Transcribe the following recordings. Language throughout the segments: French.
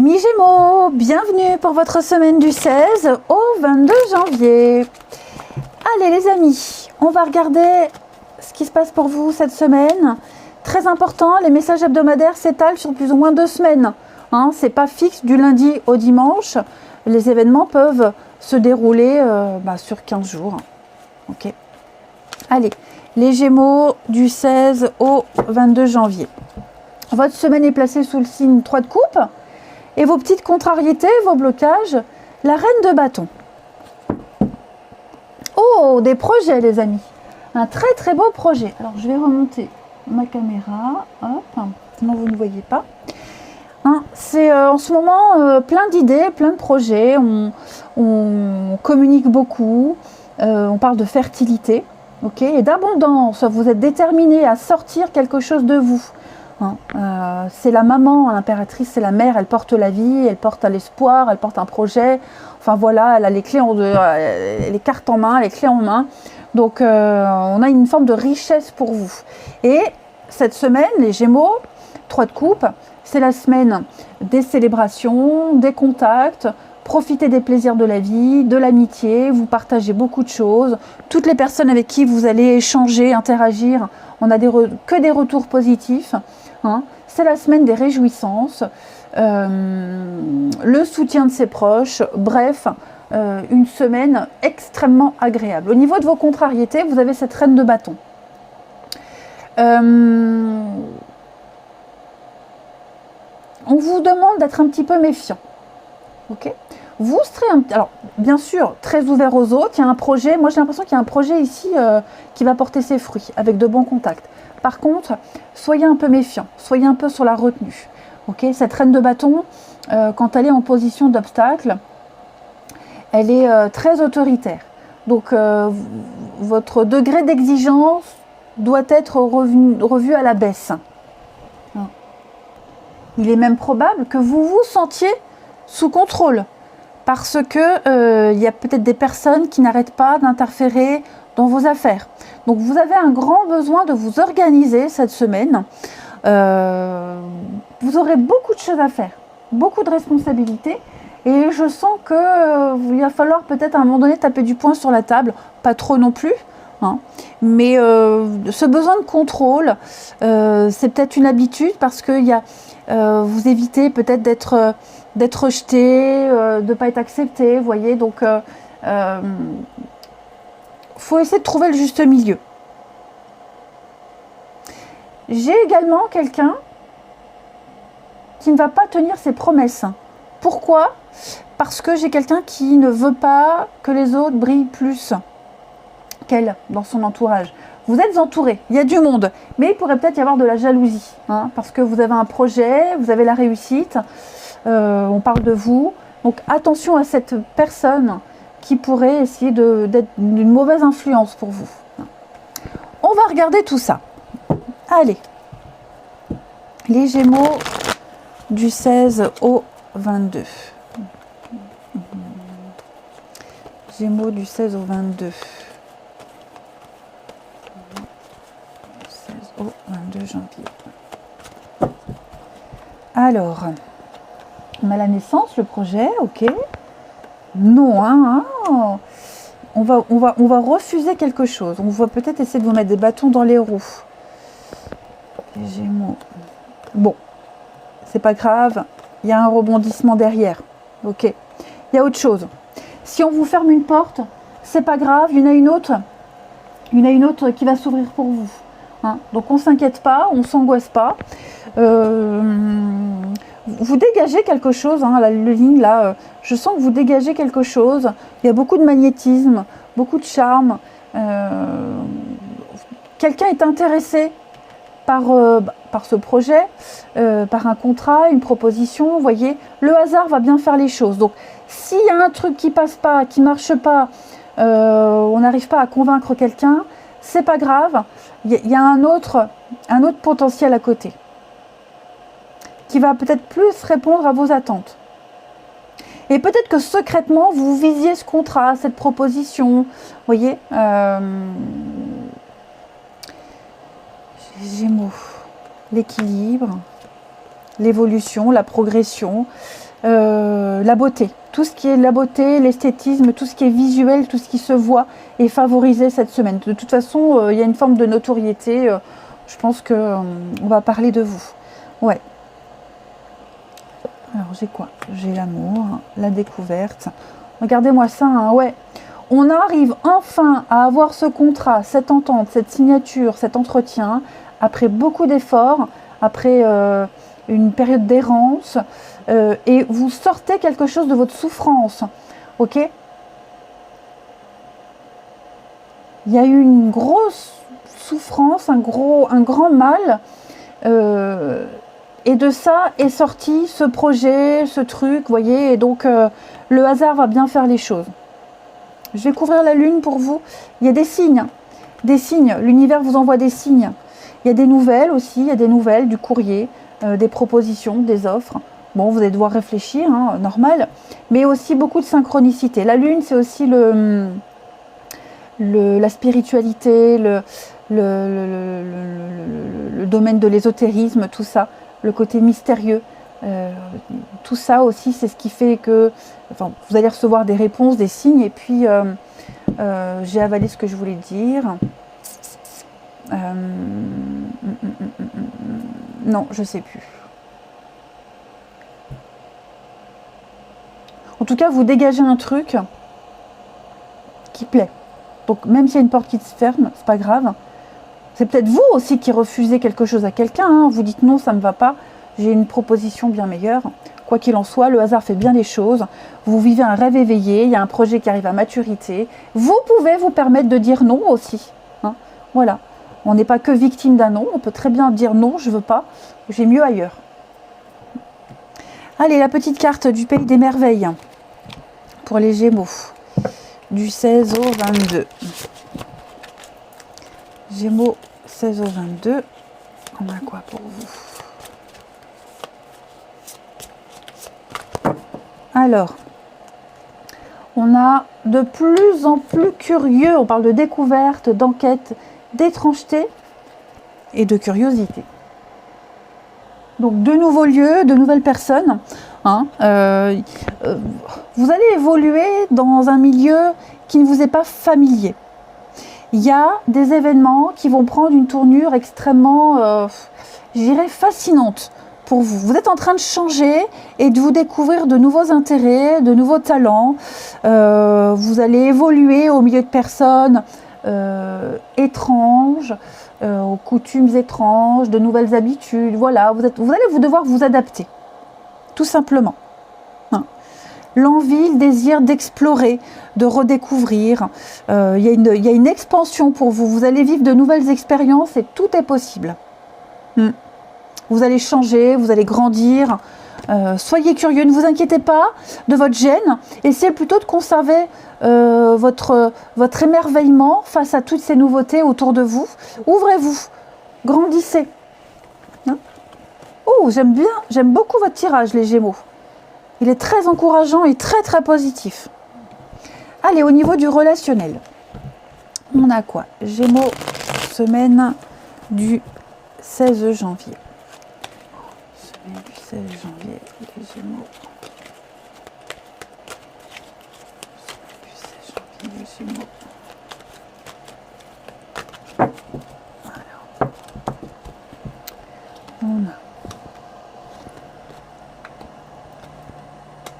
Amis Gémeaux, bienvenue pour votre semaine du 16 au 22 janvier. Allez les amis, on va regarder ce qui se passe pour vous cette semaine. Très important, les messages hebdomadaires s'étalent sur plus ou moins 2 semaines. C'est pas fixe du lundi au dimanche. Les événements peuvent se dérouler sur 15 jours. Ok. Allez, les Gémeaux du 16 au 22 janvier. Votre semaine est placée sous le signe 3 de coupe. Et vos petites contrariétés, vos blocages, la reine de bâton. Oh, des projets les amis. Un très très beau projet. Alors je vais remonter ma caméra. Hop, sinon vous ne voyez pas. C'est en ce moment plein d'idées, plein de projets. On communique beaucoup. On parle de fertilité, et d'abondance. Vous êtes déterminé à sortir quelque chose de vous. C'est la maman, l'impératrice, c'est la mère, elle porte la vie, elle porte l'espoir, elle porte un projet. Enfin voilà, elle a les clés les cartes en main, les clés en main. Donc on a une forme de richesse pour vous. Et cette semaine, les Gémeaux, 3 de coupe, c'est la semaine des célébrations, des contacts. Profitez des plaisirs de la vie, de l'amitié, vous partagez beaucoup de choses. Toutes les personnes avec qui vous allez échanger, interagir, on n'a que des retours positifs. C'est la semaine des réjouissances, le soutien de ses proches, bref, une semaine extrêmement agréable. Au niveau de vos contrariétés, vous avez cette reine de bâton. On vous demande d'être un petit peu méfiant. Ok, vous serez alors bien sûr très ouvert aux autres. Il y a un projet, moi j'ai l'impression qu'il y a un projet ici qui va porter ses fruits avec de bons contacts. Par contre, soyez un peu méfiant, soyez un peu sur la retenue. Ok, cette reine de bâton, quand elle est en position d'obstacle, elle est très autoritaire. Donc votre degré d'exigence doit être revu à la baisse. Il est même probable que vous vous sentiez sous contrôle, parce que y a peut-être des personnes qui n'arrêtent pas d'interférer dans vos affaires. Donc vous avez un grand besoin de vous organiser cette semaine. Vous aurez beaucoup de choses à faire, beaucoup de responsabilités, et je sens que il va falloir peut-être à un moment donné taper du poing sur la table, pas trop non plus. Mais ce besoin de contrôle, c'est peut-être une habitude, parce que vous évitez peut-être d'être rejeté, de ne pas être accepté, vous voyez. Donc, faut essayer de trouver le juste milieu. J'ai également quelqu'un qui ne va pas tenir ses promesses. Pourquoi ? Parce que j'ai quelqu'un qui ne veut pas que les autres brillent plus qu'elle dans son entourage. Vous êtes entouré, il y a du monde, mais il pourrait peut-être y avoir de la jalousie, parce que vous avez un projet, vous avez la réussite, on parle de vous. Donc attention à cette personne qui pourrait essayer d'être d'une mauvaise influence pour vous. On va regarder tout ça. Allez, les Gémeaux du 16 au 22. Gémeaux du 16 au 22. 16 au 22 janvier. Alors, on a la naissance, le projet, ok. Non, on va refuser quelque chose. On va peut-être essayer de vous mettre des bâtons dans les roues. Les Gémeaux. Bon, c'est pas grave. Il y a un rebondissement derrière. Ok. Il y a autre chose. Si on vous ferme une porte, c'est pas grave. Il y en a une autre. Il y en a une autre qui va s'ouvrir pour vous. Donc on s'inquiète pas, on s'angoisse pas. Vous dégagez quelque chose, la ligne là, je sens que vous dégagez quelque chose. Il y a beaucoup de magnétisme, beaucoup de charme. Quelqu'un est intéressé par ce projet, par un contrat, une proposition. Vous voyez, le hasard va bien faire les choses. Donc s'il y a un truc qui passe pas, qui marche pas, on n'arrive pas à convaincre quelqu'un, c'est pas grave. Il y a un autre potentiel à côté qui va peut-être plus répondre à vos attentes. Et peut-être que secrètement, vous visiez ce contrat, cette proposition. Vous voyez, Gémeaux, l'équilibre, l'évolution, la progression, la beauté. Tout ce qui est la beauté, l'esthétisme, tout ce qui est visuel, tout ce qui se voit est favorisé cette semaine. De toute façon, il y a une forme de notoriété. Je pense qu'on va parler de vous. Ouais. Alors, j'ai quoi? J'ai l'amour, la découverte. Regardez-moi ça, hein, ouais. On arrive enfin à avoir ce contrat, cette entente, cette signature, cet entretien, après beaucoup d'efforts, après une période d'errance, et vous sortez quelque chose de votre souffrance, ok? Il y a eu une grosse souffrance, un grand mal, et de ça est sorti ce projet, ce truc, vous voyez, et donc le hasard va bien faire les choses. Je vais couvrir la lune pour vous. Il y a des signes, l'univers vous envoie des signes. Il y a des nouvelles aussi, il y a des nouvelles, du courrier, des propositions, des offres. Bon, vous allez devoir réfléchir, hein, normal, mais aussi beaucoup de synchronicité. La lune, c'est aussi la spiritualité, le domaine de l'ésotérisme, tout ça, le côté mystérieux. Tout ça aussi, c'est ce qui fait que vous allez recevoir des réponses, des signes, et puis j'ai avalé ce que je voulais dire. Non, je sais plus. En tout cas, vous dégagez un truc qui plaît. Donc même s'il y a une porte qui se ferme, c'est pas grave. C'est peut-être vous aussi qui refusez quelque chose à quelqu'un, hein. Vous dites non, ça me va pas, j'ai une proposition bien meilleure. Quoi qu'il en soit, le hasard fait bien les choses. Vous vivez un rêve éveillé, il y a un projet qui arrive à maturité. Vous pouvez vous permettre de dire non aussi, hein. Voilà. On n'est pas que victime d'un non, on peut très bien dire non, je veux pas, j'ai mieux ailleurs. Allez, la petite carte du pays des merveilles pour les Gémeaux, du 16 au 22. Gémeaux, 16 au 22. On a quoi pour vous? Alors, on a de plus en plus curieux. On parle de découverte, d'enquête, d'étrangeté et de curiosité. Donc, de nouveaux lieux, de nouvelles personnes. Hein, vous allez évoluer dans un milieu qui ne vous est pas familier. Il y a des événements qui vont prendre une tournure extrêmement, je dirais, fascinante pour vous. Vous êtes en train de changer et de vous découvrir de nouveaux intérêts, de nouveaux talents. Vous allez évoluer au milieu de personnes étranges, aux coutumes étranges, de nouvelles habitudes. Voilà, vous allez devoir vous adapter, tout simplement. L'envie, le désir d'explorer, de redécouvrir. Il y a une expansion pour vous. Vous allez vivre de nouvelles expériences et tout est possible. Vous allez changer, vous allez grandir. Soyez curieux, ne vous inquiétez pas de votre gêne. Essayez plutôt de conserver votre émerveillement face à toutes ces nouveautés autour de vous. Ouvrez-vous, grandissez. Oh, j'aime beaucoup votre tirage, les Gémeaux. Il est très encourageant et très très positif. Allez, au niveau du relationnel, on a quoi? Gémeaux, semaine du 16 janvier. Semaine du 16 janvier, les Gémeaux. Semaine du 16 janvier, les Gémeaux. Alors, on a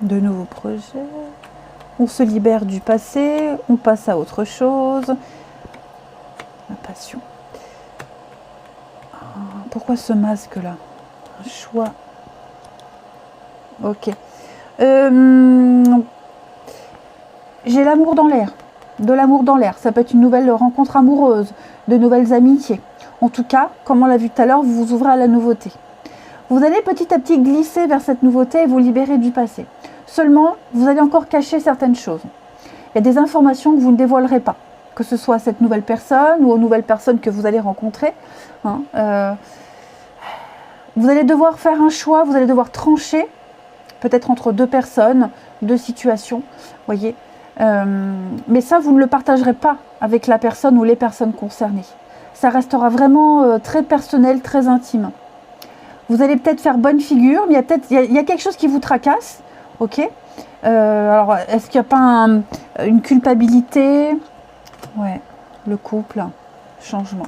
de nouveaux projets, on se libère du passé, on passe à autre chose. La passion. Pourquoi ce masque-là? Un choix. Ok. J'ai l'amour dans l'air. De l'amour dans l'air. Ça peut être une nouvelle rencontre amoureuse, de nouvelles amitiés. En tout cas, comme on l'a vu tout à l'heure, vous vous ouvrez à la nouveauté. Vous allez petit à petit glisser vers cette nouveauté et vous libérer du passé. Seulement, vous allez encore cacher certaines choses. Il y a des informations que vous ne dévoilerez pas, que ce soit à cette nouvelle personne ou aux nouvelles personnes que vous allez rencontrer. Vous allez devoir faire un choix, vous allez devoir trancher, peut-être entre deux personnes, deux situations, voyez. Mais ça, vous ne le partagerez pas avec la personne ou les personnes concernées. Ça restera vraiment très personnel, très intime. Vous allez peut-être faire bonne figure, mais il y a quelque chose qui vous tracasse. Ok. Alors, est-ce qu'il n'y a pas une culpabilité? Ouais, le couple, changement.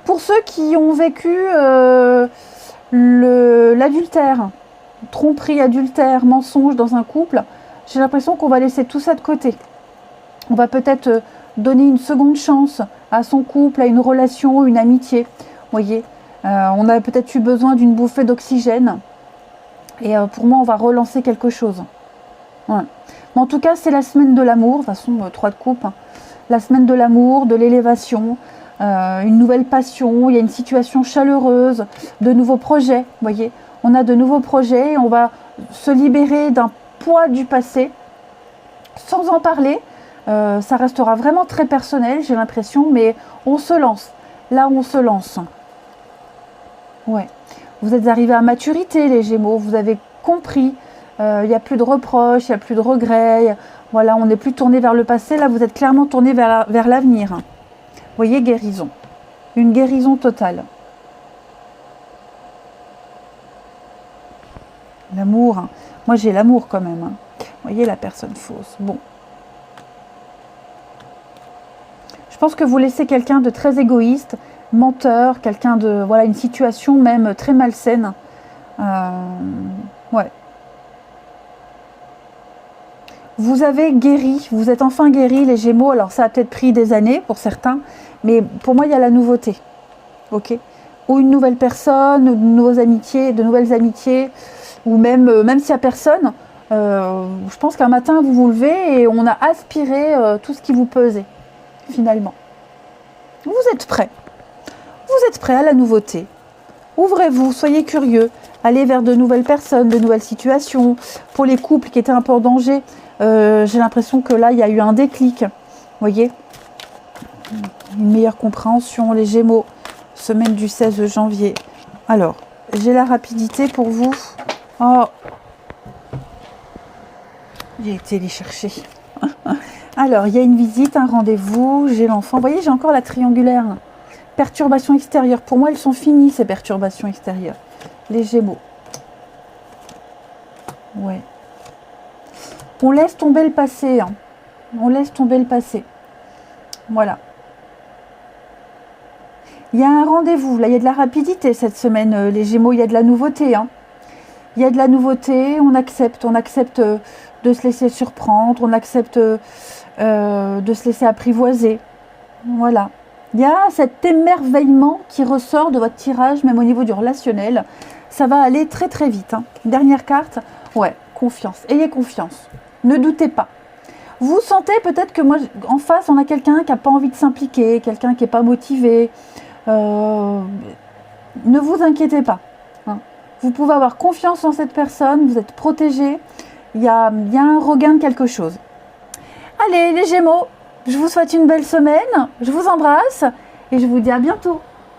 Pour ceux qui ont vécu l'adultère, tromperie, adultère, mensonge dans un couple, j'ai l'impression qu'on va laisser tout ça de côté. On va peut-être donner une seconde chance à son couple, à une relation, une amitié. Vous voyez, on a peut-être eu besoin d'une bouffée d'oxygène. Et pour moi, on va relancer quelque chose. Ouais. Mais en tout cas, c'est la semaine de l'amour. De toute façon, 3 de coupe. Hein. La semaine de l'amour, de l'élévation, une nouvelle passion. Il y a une situation chaleureuse, de nouveaux projets. Vous voyez, on a de nouveaux projets. On va se libérer d'un poids du passé sans en parler. Ça restera vraiment très personnel, j'ai l'impression. Mais on se lance. Là, on se lance. Ouais. Vous êtes arrivés à maturité, les Gémeaux, vous avez compris, il n'y a plus de reproches, il n'y a plus de regrets, voilà, on n'est plus tourné vers le passé, là vous êtes clairement tourné vers l'avenir. Vous voyez, guérison, une guérison totale. L'amour, hein. Moi j'ai l'amour quand même. Hein. Vous voyez, la personne fausse, bon. Je pense que vous laissez quelqu'un de très égoïste, menteur, quelqu'un de, voilà, une situation même très malsaine. Ouais. Vous avez guéri, vous êtes enfin guéri les Gémeaux. Alors ça a peut-être pris des années pour certains, mais pour moi il y a la nouveauté. Ok. Ou une nouvelle personne, de nouvelles amitiés, ou même s'il n'y a personne, je pense qu'un matin vous vous levez et on a aspiré tout ce qui vous pesait, finalement. Vous êtes prêts. Vous êtes prêts à la nouveauté. Ouvrez-vous, soyez curieux, allez vers de nouvelles personnes, de nouvelles situations. Pour les couples qui étaient un peu en danger, j'ai l'impression que là, il y a eu un déclic. Vous voyez, une meilleure compréhension, les Gémeaux, semaine du 16 janvier. Alors, j'ai la rapidité pour vous. Oh, j'ai été les chercher. Alors, il y a une visite, un rendez-vous, j'ai l'enfant. Vous voyez, j'ai encore la triangulaire. Perturbations extérieures. Pour moi, elles sont finies, ces perturbations extérieures. Les Gémeaux. Ouais. On laisse tomber le passé. Hein. On laisse tomber le passé. Voilà. Il y a un rendez-vous. Là, il y a de la rapidité cette semaine, les Gémeaux. Il y a de la nouveauté. Hein. Il y a de la nouveauté. On accepte de se laisser surprendre. On accepte de se laisser apprivoiser. Voilà. Il y a cet émerveillement qui ressort de votre tirage, même au niveau du relationnel. Ça va aller très très vite. Hein. Dernière carte, ouais, confiance. Ayez confiance. Ne doutez pas. Vous sentez peut-être que moi, en face, on a quelqu'un qui n'a pas envie de s'impliquer, quelqu'un qui n'est pas motivé. Ne vous inquiétez pas. Hein. Vous pouvez avoir confiance en cette personne, vous êtes protégé. Il y a un regain de quelque chose. Allez, les Gémeaux, je vous souhaite une belle semaine, je vous embrasse et je vous dis à bientôt.